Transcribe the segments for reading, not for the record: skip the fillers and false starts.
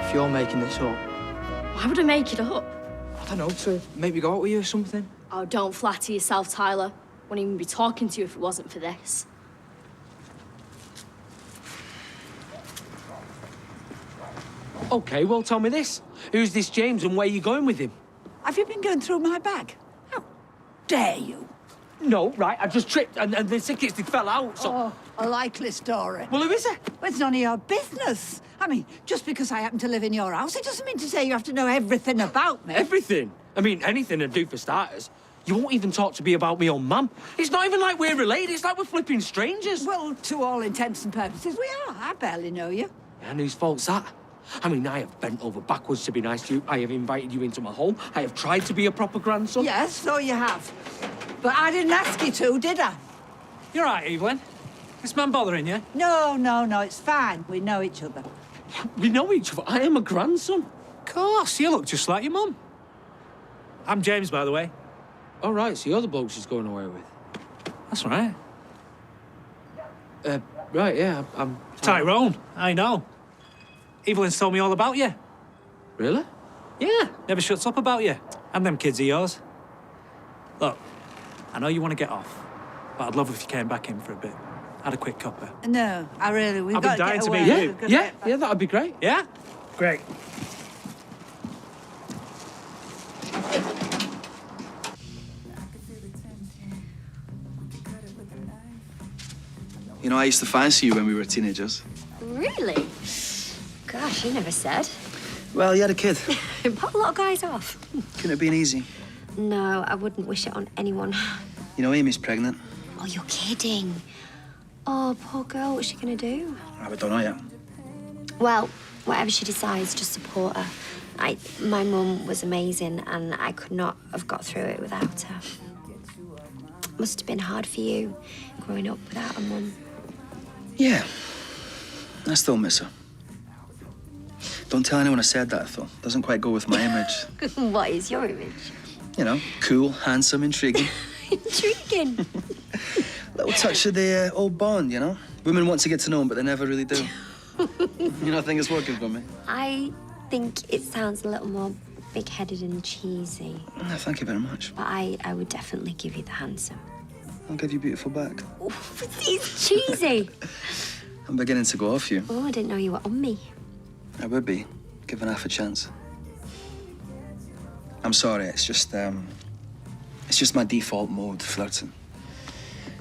if you're making this up. Why would I make it up? I don't know, to maybe go out with you or something. Oh, don't flatter yourself, Tyler. Wouldn't even be talking to you if it wasn't for this. OK, well, tell me this. Who's this James and where are you going with him? Have you been going through my bag? How dare you? No, right, I just tripped and the tickets, they fell out, so... Oh, a likely story. Well, who is it? Well, it's none of your business. I mean, just because I happen to live in your house, it doesn't mean to say you have to know everything about me. Everything? I mean, anything would do for starters. You won't even talk to me about me own mum. It's not even like we're related, it's like we're flipping strangers. Well, to all intents and purposes, we are. I barely know you. And whose fault's that? I mean, I have bent over backwards to be nice to you. I have invited you into my home. I have tried to be a proper grandson. Yes, so you have. But I didn't ask you to, did I? You're right, Evelyn. This man bothering you? No, it's fine. We know each other. We know each other. I am a grandson. Of course, you look just like your mum. I'm James, by the way. All right, so you're the bloke she's going away with. That's right. Right, yeah, I'm... Tyrone, I know. Evelyn's told me all about you. Really? Yeah, never shuts up about you. And them kids of yours. Look, I know you want to get off, but I'd love if you came back in for a bit. Had a quick cuppa. No, I really... We've I've been got to dying get to away. meet you. We've got to Yeah, get back. yeah, that'd be great. Yeah? Great. You know, I used to fancy you when we were teenagers. Really? Gosh, you never said. Well, you had a kid. It put a lot of guys off. Couldn't have been easy. No, I wouldn't wish it on anyone. You know, Amy's pregnant. Oh, you're kidding. Oh, poor girl, what's she gonna do? I don't know yet. Well, whatever she decides, just support her. My mum was amazing, and I could not have got through it without her. Must have been hard for you, growing up without a mum. Yeah. I still miss her. Don't tell anyone I said that, though. Doesn't quite go with my image. What is your image? You know, cool, handsome, intriguing. Intriguing. Little touch of the old Bond, you know? Women want to get to know him, but they never really do. You don't think it's working for me? I think it sounds a little more big-headed and cheesy. No, thank you very much. But I would definitely give you the handsome. I'll give you beautiful back. Oh, it's cheesy. I'm beginning to go off you. Oh, I didn't know you were on me. I would be, given half a chance. I'm sorry, it's just my default mode, flirting.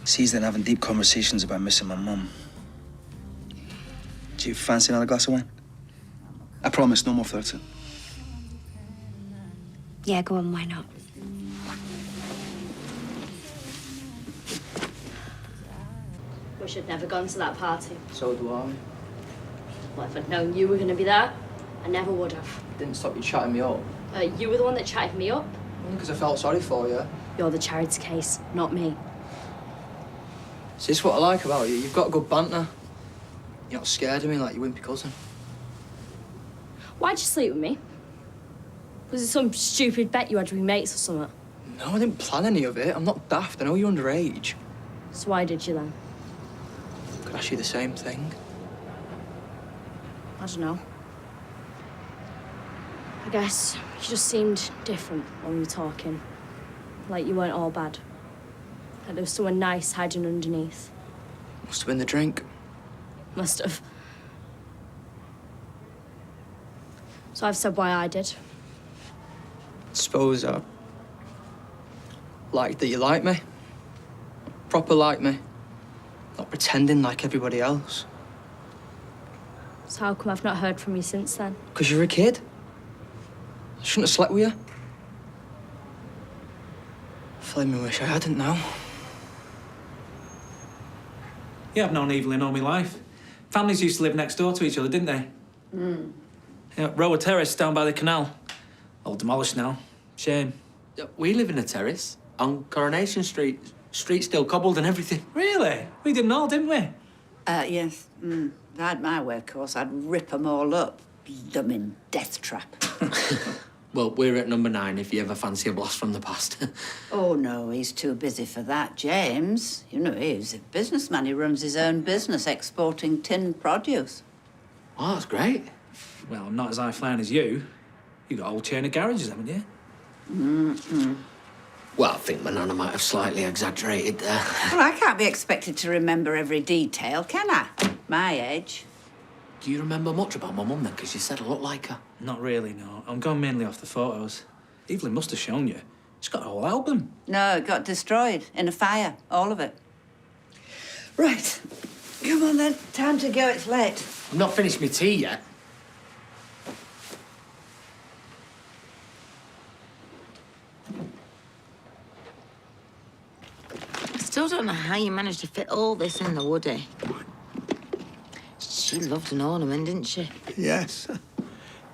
Sees then having deep conversations about missing my mum. Do you fancy another glass of wine? I promise, no more flirting. Yeah, go on, why not? Wish I'd never gone to that party. So do I. Well, if I'd known you were going to be there, I never would have. Didn't stop you chatting me up. You were the one that chatted me up. Because I felt sorry for you. You're the charity case, not me. Is this what I like about you? You've got good banter. You're not scared of me like your wimpy cousin. Why'd you sleep with me? Was it some stupid bet you had with your mates or something? No, I didn't plan any of it. I'm not daft. I know you're underage. So why did you then? Could ask you the same thing. I don't know. I guess you just seemed different when we were talking. Like you weren't all bad. Like there was someone nice hiding underneath. Must have been the drink. Must have. So I've said why I did. Suppose I liked that you like me. Proper like me. Not pretending like everybody else. So how come I've not heard from you since then? Because you're a kid. I shouldn't have slept with you. Flaming wish I hadn't now. Yeah, I've known Evelyn all my life. Families used to live next door to each other, didn't they? Yeah, row of terrace down by the canal. All demolished now. Shame. Yeah, we live in a terrace on Coronation Street. Street still cobbled and everything. Really? We didn't all, didn't we? Yes. If I had my way, of course, I'd rip them all up. Them in death trap. Well, we're at number 9 if you ever fancy a blast from the past. Oh, no, he's too busy for that, James. You know, he's a businessman. He runs his own business exporting tin produce. Oh, that's great. Well, I'm not as high-flying as you. You got a whole chain of garages, haven't you? Well, I think my nana might have slightly exaggerated there. Well, I can't be expected to remember every detail, can I? My age. Do you remember much about my mum then? Because you said I look like her. Not really, no. I'm going mainly off the photos. Evelyn must have shown you. She's got a whole album. No, it got destroyed in a fire, all of it. Right. Come on then, time to go, it's late. I've not finished my tea yet. I still don't know how you managed to fit all this in the Woody. She loved an ornament, didn't she? Yes.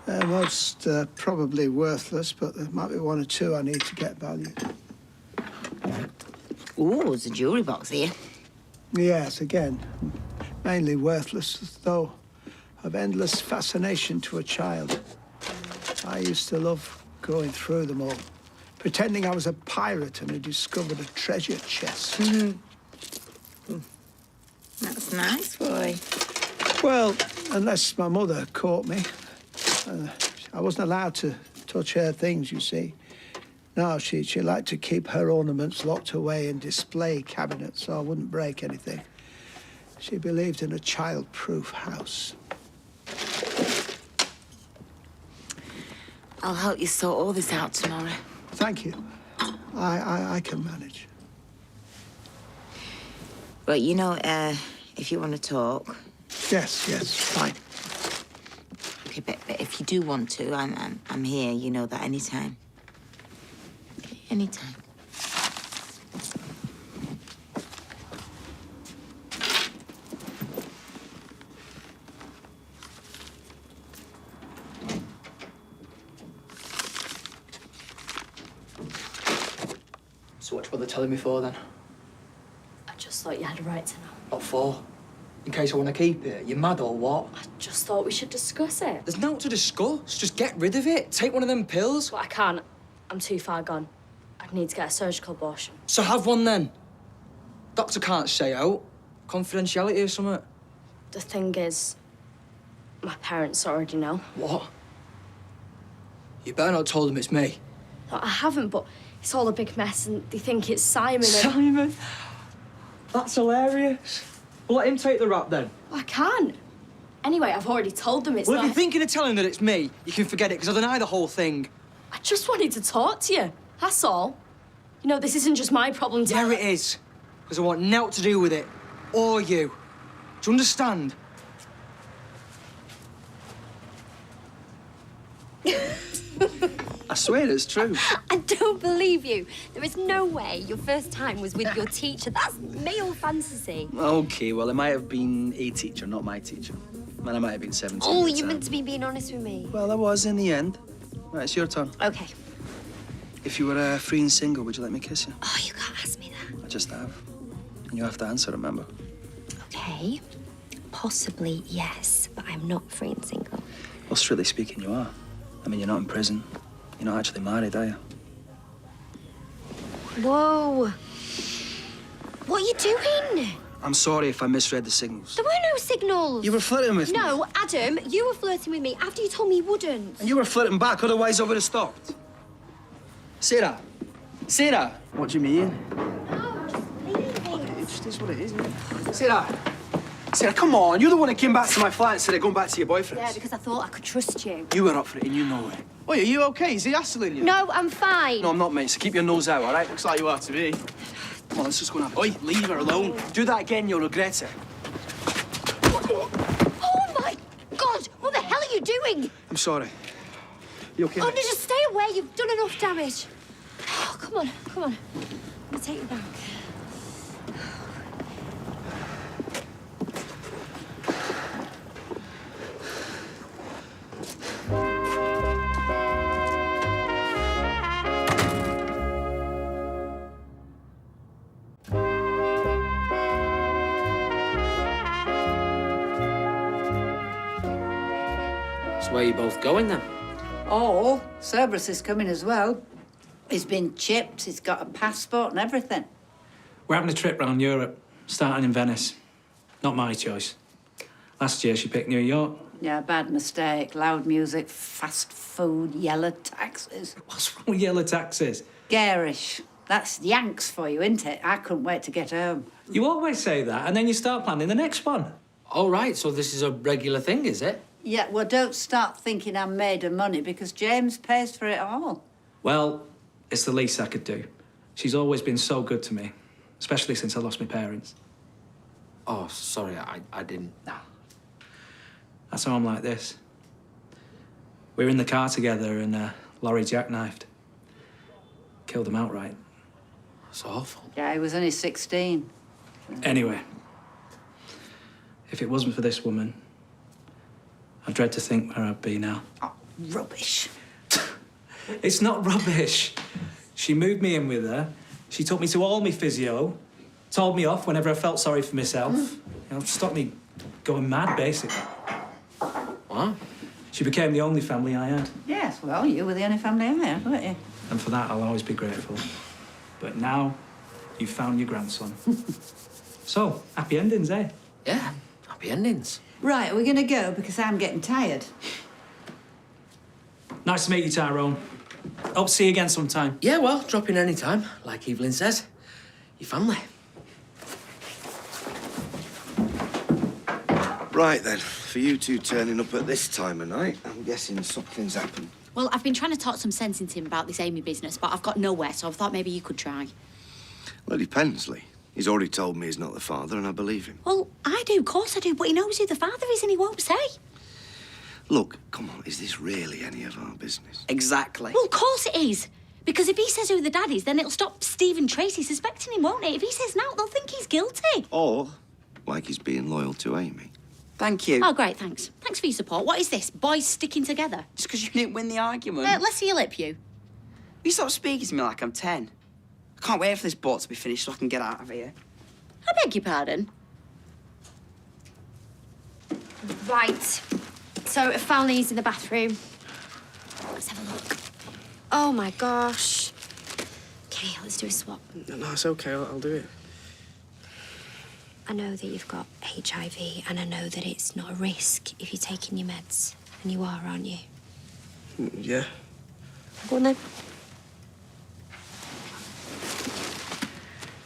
Most probably worthless, but there might be one or two I need to get valued. Ooh, there's a jewellery box here. Yes, again, mainly worthless, though of endless fascination to a child. I used to love going through them all, pretending I was a pirate and had discovered a treasure chest. That's nice, boy. Well, unless my mother caught me. I wasn't allowed to touch her things, you see. No, she liked to keep her ornaments locked away in display cabinets so I wouldn't break anything. She believed in a child-proof house. I'll help you sort all this out tomorrow. Thank you. I can manage. But, you know, if you want to talk... Yes, fine. Okay, but if you do want to, I'm here, you know that, anytime. Okay, anytime. So what are they telling me for, then? I just thought you had a right to know. What for? In case I want to keep it? You mad or what? I just thought we should discuss it. There's nothing to discuss. Just get rid of it. Take one of them pills. But I can't. I'm too far gone. I'd need to get a surgical abortion. So have one, then. Doctor can't say out. Confidentiality or something. The thing is, my parents already know. What? You better not told them it's me. No, I haven't, but it's all a big mess and they think it's Simon and... Simon? That's hilarious. Well, let him take the rap, then. I can't. Anyway, I've already told them it's Well, not... if you're thinking of telling that it's me, you can forget it, because I deny the whole thing. I just wanted to talk to you. That's all. You know, this isn't just my problem to... Yeah, it is. Because I want naught to do with it. Or you. Do you understand? I swear it's true. I don't believe you. There is no way your first time was with your teacher. That's male fantasy. Okay, well, it might have been a teacher, not my teacher. And I might have been 17. Oh, at the you time. meant to be being honest with me. Well, I was in the end. Right, it's your turn. Okay. If you were free and single, would you let me kiss you? Oh, you can't ask me that. I just have. And you have to answer, remember? Okay. Possibly, yes, but I'm not free and single. Well, strictly speaking, you are. I mean, you're not in prison. You're not actually married, are you? Whoa. What are you doing? I'm sorry if I misread the signals. There were no signals. You were flirting with me. No, Adam, you were flirting with me after you told me you wouldn't. And you were flirting back, otherwise I would have stopped. Sarah! Sarah! What do you mean? No, just leave it. It just is what it is, isn't it? Sarah! Sarah, come on. You're the one that came back to my flat instead of going back to your boyfriend. Yeah, because I thought I could trust you. You were up for it and you know it. Wait, are you okay? Is he hassling you? No, I'm fine. No, I'm not, mate, so keep your nose out, all right? Looks like you are to me. Come on, let's just go and have a... Oi, leave her alone. Do that again, you'll regret it. Oh, my God! What the hell are you doing? I'm sorry. You okay? Oh, no, mate? just stay away. You've done enough damage. Oh, come on, come on. I'm gonna take you back. So where are you both going, then? Oh, Cerberus is coming as well. He's been chipped, he's got a passport and everything. We're having a trip round Europe, starting in Venice. Not my choice. Last year, she picked New York. Yeah, bad mistake. Loud music, fast food, yellow taxis. What's wrong with yellow taxis? Garish. That's Yanks for you, isn't it? I couldn't wait to get home. You always say that, and then you start planning the next one. All right, so this is a regular thing, is it? Yeah, well, don't start thinking I'm made of money because James pays for it all. Well, it's the least I could do. She's always been so good to me, especially since I lost my parents. Oh, sorry, I didn't. That's how I'm like this. We were in the car together and a lorry jackknifed. Killed him outright. It's awful. Yeah, he was only 16. Anyway, if it wasn't for this woman, I dread to think where I'd be now. Oh, rubbish. It's not rubbish. She moved me in with her. She took me to all my physio, told me off whenever I felt sorry for myself. You know, stopped me going mad, basically. What? She became the only family I had. Yes, well, you were the only family I had, weren't you? And for that, I'll always be grateful. But now, you've found your grandson. So, happy endings, eh? Yeah, happy endings. Right, are we going to go? Because I'm getting tired. Nice to meet you, Tyrone. Hope to see you again sometime. Yeah, well, drop in any time, like Evelyn says. Your family. Right then, for you two turning up at this time of night, I'm guessing something's happened. Well, I've been trying to talk some sense into him about this Amy business, but I've got nowhere, so I thought maybe you could try. Well, it depends, Lee. He's already told me he's not the father, and I believe him. Well, I do, of course I do, but he knows who the father is and he won't say. Look, come on, is this really any of our business? Exactly. Well, of course it is. Because if he says who the dad is, then it'll stop Steve and Tracy suspecting him, won't it? If he says no, they'll think he's guilty. Or, like he's being loyal to Amy. Thank you. Oh, great, thanks. Thanks for your support. What is this? Boys sticking together? Just because you didn't win the argument. Let's see your lip, you. You stop speaking to me like I'm 10. I can't wait for this boat to be finished so I can get out of here. I beg your pardon. Right. So, I found these in the bathroom. Let's have a look. Oh, my gosh. Okay, let's do a swap. No, it's okay. I'll do it. I know that you've got HIV, and I know that it's not a risk if you're taking your meds. And you are, aren't you? Yeah. Go on, then.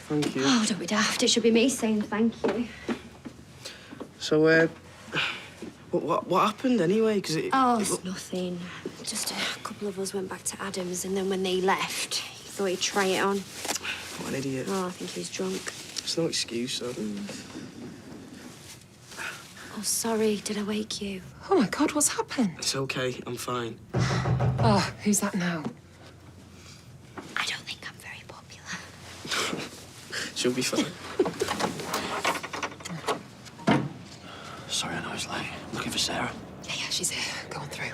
Thank you. Oh, don't be daft. It should be me saying thank you. So, what happened anyway? Because Oh, it's nothing. Just a couple of us went back to Adam's, and then when they left, he thought he'd try it on. What an idiot. Oh, I think he's drunk. It's no excuse, though. Oh, sorry. Did I wake you? Oh, my God, what's happened? It's okay. I'm fine. Oh, who's that now? I don't think I'm very popular. She'll be fine. Sorry, I know it's late. Looking for Sarah. Yeah, she's here. Go on through.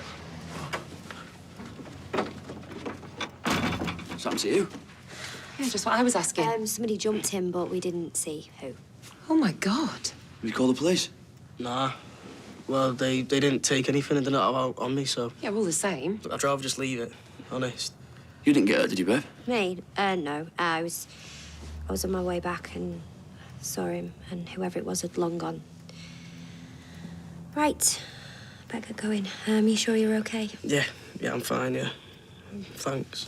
What's happened to you? Yeah, just what I was asking. Somebody jumped him, but we didn't see who. Oh, my God. Did you call the police? Nah. Well, they didn't take anything and they're not out on me, so... Yeah, we're all the same. I'd rather just leave it, honest. You didn't get hurt, did you, babe? Me? No. I was on my way back and saw him, and whoever it was had long gone. Right. Better get going. You sure you're okay? Yeah, I'm fine, yeah. Thanks.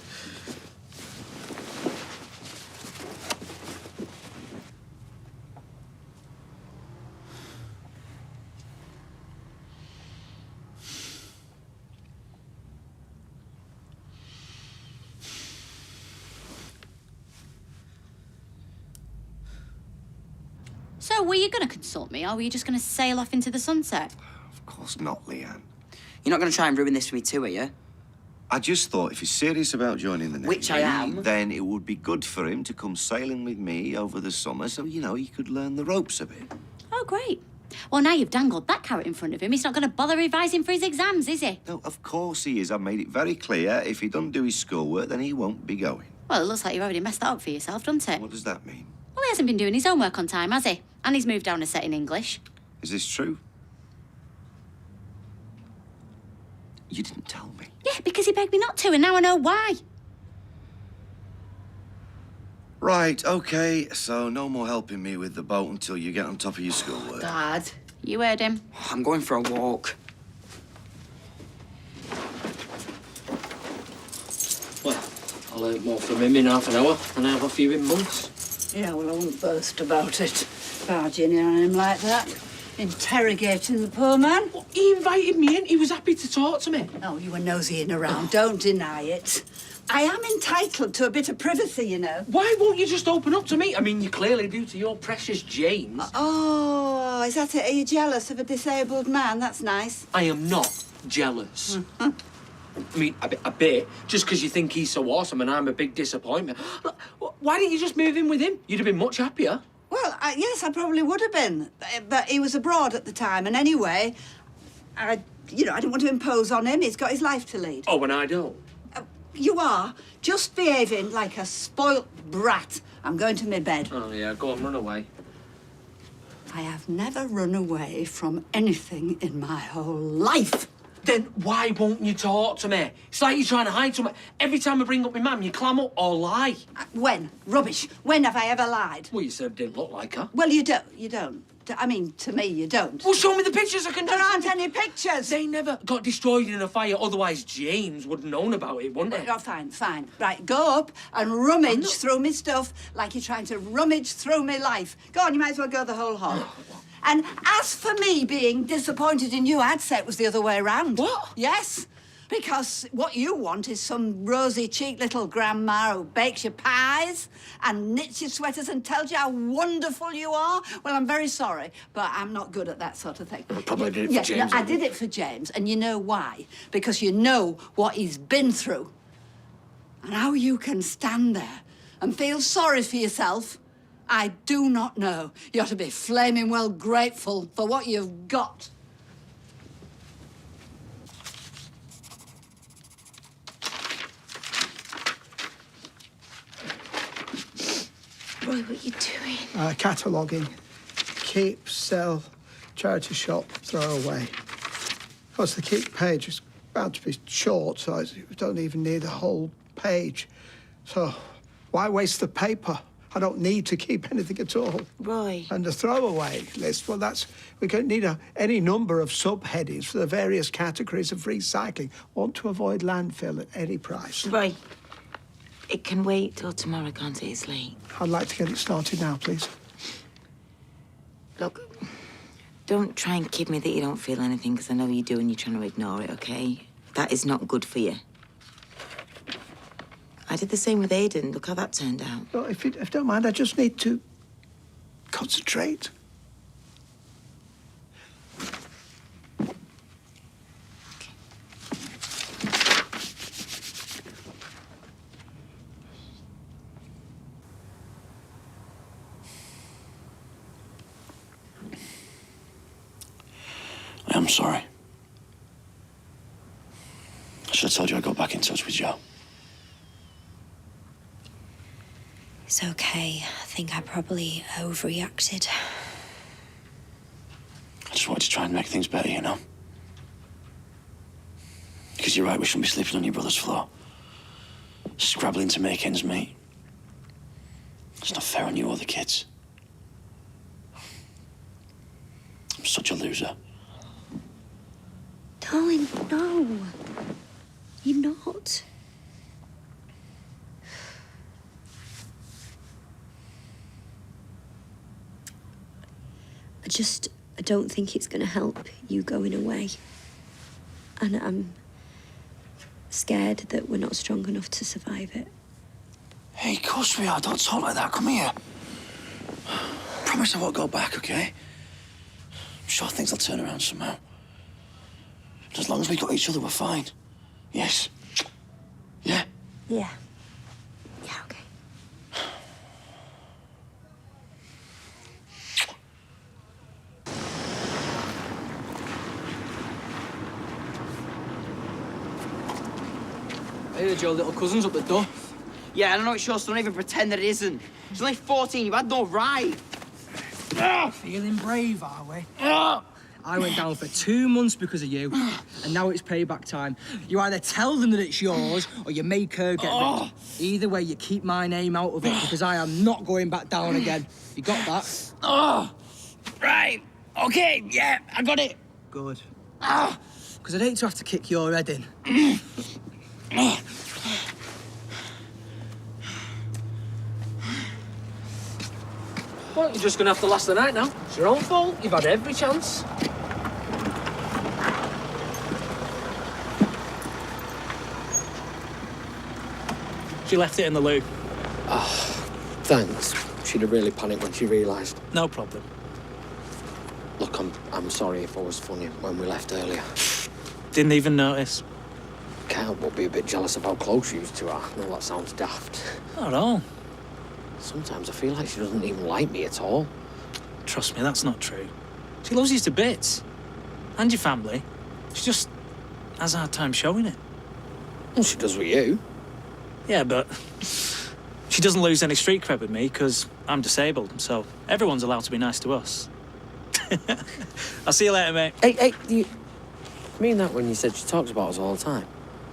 So, were you going to consult me, or were you just going to sail off into the sunset? Of course not, Leanne. You're not going to try and ruin this for me too, are you? I just thought if he's serious about joining the Navy, Which I am. then it would be good for him to come sailing with me over the summer so, he could learn the ropes a bit. Oh, great. Well, now you've dangled that carrot in front of him, he's not going to bother revising for his exams, is he? No, of course he is. I've made it very clear. If he doesn't do his schoolwork, then he won't be going. Well, it looks like you've already messed that up for yourself, doesn't it? What does that mean? Well, he hasn't been doing his homework on time, has he? And he's moved down a set in English. Is this true? You didn't tell me. Yeah, because he begged me not to, and now I know why. Right, OK. So no more helping me with the boat until you get on top of your schoolwork. Dad. You heard him. I'm going for a walk. I'll earn more from him in half an hour than I have off you in months. Yeah, well, I wouldn't boast about it. Barging in on him like that. Interrogating the poor man. Well, he invited me in. He was happy to talk to me. Oh, you were nosying around. Don't deny it. I am entitled to a bit of privacy, you know. Why won't you just open up to me? I mean, you clearly do to your precious James. Oh, is that it? Are you jealous of a disabled man? That's nice. I am not jealous. I mean, a bit, just because you think he's so awesome and I'm a big disappointment. Look, why didn't you just move in with him? You'd have been much happier. Well, yes, I probably would have been. But he was abroad at the time. And anyway, I didn't want to impose on him. He's got his life to lead. Oh, and I don't. You are just behaving like a spoilt brat. I'm going to my bed. Oh, yeah, go on, run away. I have never run away from anything in my whole life. Then why won't you talk to me? It's like you're trying to hide something. Every time I bring up my mum, you clam up or lie. When? Rubbish. When have I ever lied? Well, you said it didn't look like her. Well, you don't. You don't. I mean, to me, you don't. Well, show me the pictures. I can. There aren't any pictures. They never got destroyed in a fire. Otherwise, James would have known about it, wouldn't he? Oh, fine, fine. Right, go up and rummage through me stuff like you're trying to rummage through my life. Go on, you might as well go the whole hog. And as for me being disappointed in you, I'd say it was the other way around. What? Yes. Because what you want is some rosy-cheeked little grandma who bakes your pies and knits your sweaters and tells you how wonderful you are. Well, I'm very sorry, but I'm not good at that sort of thing. I probably did it for James. No, I did it for James, and you know why? Because you know what he's been through. And how you can stand there and feel sorry for yourself, I do not know. You ought to be flaming well grateful for what you've got. Roy, what are you doing? Cataloguing. Keep, sell, charity shop, throw away. Of course, the keep page is bound to be short, so you don't even need a whole page. So why waste the paper? I don't need to keep anything at all. Roy. And the throwaway list, well, we could need any number of subheadings for the various categories of recycling. Want to avoid landfill at any price. Roy, it can wait till tomorrow, can't it? It's late. I'd like to get it started now, please. Look, don't try and kid me that you don't feel anything, because I know you do and you're trying to ignore it, OK? That is not good for you. I did the same with Aidan. Look how that turned out. Well, if you don't mind, I just need to concentrate. I'm sorry. I should have told you I got back in touch with Joe. It's okay. I think I probably overreacted. I just wanted to try and make things better, you know? Because you're right, we shouldn't be sleeping on your brother's floor. Scrabbling to make ends meet. It's not fair on you or the kids. I'm such a loser. Darling, no. You're not. I don't think it's going to help you going away. And I'm scared that we're not strong enough to survive it. Hey, of course we are. Don't talk like that. Come here. Promise I won't go back, okay? I'm sure things will turn around somehow. But as long as we got each other, we're fine. Yes? Yeah? Yeah. Yeah, okay. I heard your little cousin's up the door. Yeah, I don't know it's yours, so don't even pretend that it isn't. She's only 14, you've had no right. Feeling brave, are we? I went down for 2 months because of you, and now it's payback time. You either tell them that it's yours, or you make her get rid. Either way, you keep my name out of it, because I am not going back down again. You got that? Oh, right. Okay, yeah, I got it. Good. Because I'd hate to have to kick your head in. Well, you're just going to have to last the night now. It's your own fault. You've had every chance. She left it in the loo. Oh, thanks. She'd have really panicked when she realised. No problem. Look, I'm sorry if I was funny when we left earlier. Didn't even notice. Can't help but be a bit jealous of how close you two are. I know that sounds daft. Not at all. Sometimes I feel like she doesn't even like me at all. Trust me, that's not true. She loves you to bits. And your family. She just has a hard time showing it. And she does with you. Yeah, but she doesn't lose any street cred with me because I'm disabled, so everyone's allowed to be nice to us. I'll see you later, mate. Hey, you mean that when you said she talks about us all the time?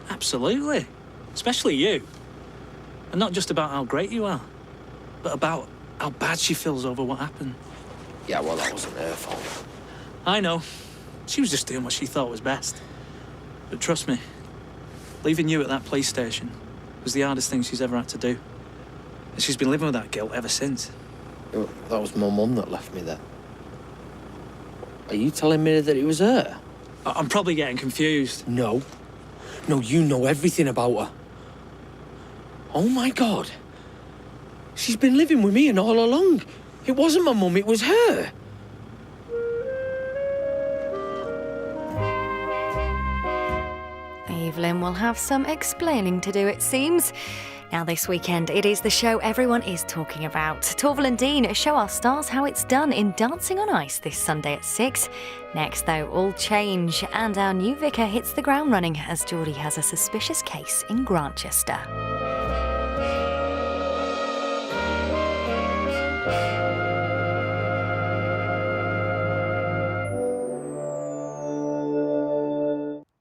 Absolutely. Especially you. And not just about how great you are, but about how bad she feels over what happened. Yeah, well, that wasn't her fault. I know. She was just doing what she thought was best. But trust me, leaving you at that police station was the hardest thing she's ever had to do. And she's been living with that guilt ever since. That was my mum that left me there. Are you telling me that it was her? I'm probably getting confused. No. No, you know everything about her. Oh, my God. She's been living with me and all along. It wasn't my mum, it was her. Evelyn will have some explaining to do, it seems. Now this weekend, it is the show everyone is talking about. Torval and Dean show our stars how it's done in Dancing on Ice this Sunday at 6. Next, though, all change, and our new vicar hits the ground running as Geordie has a suspicious case in Grantchester.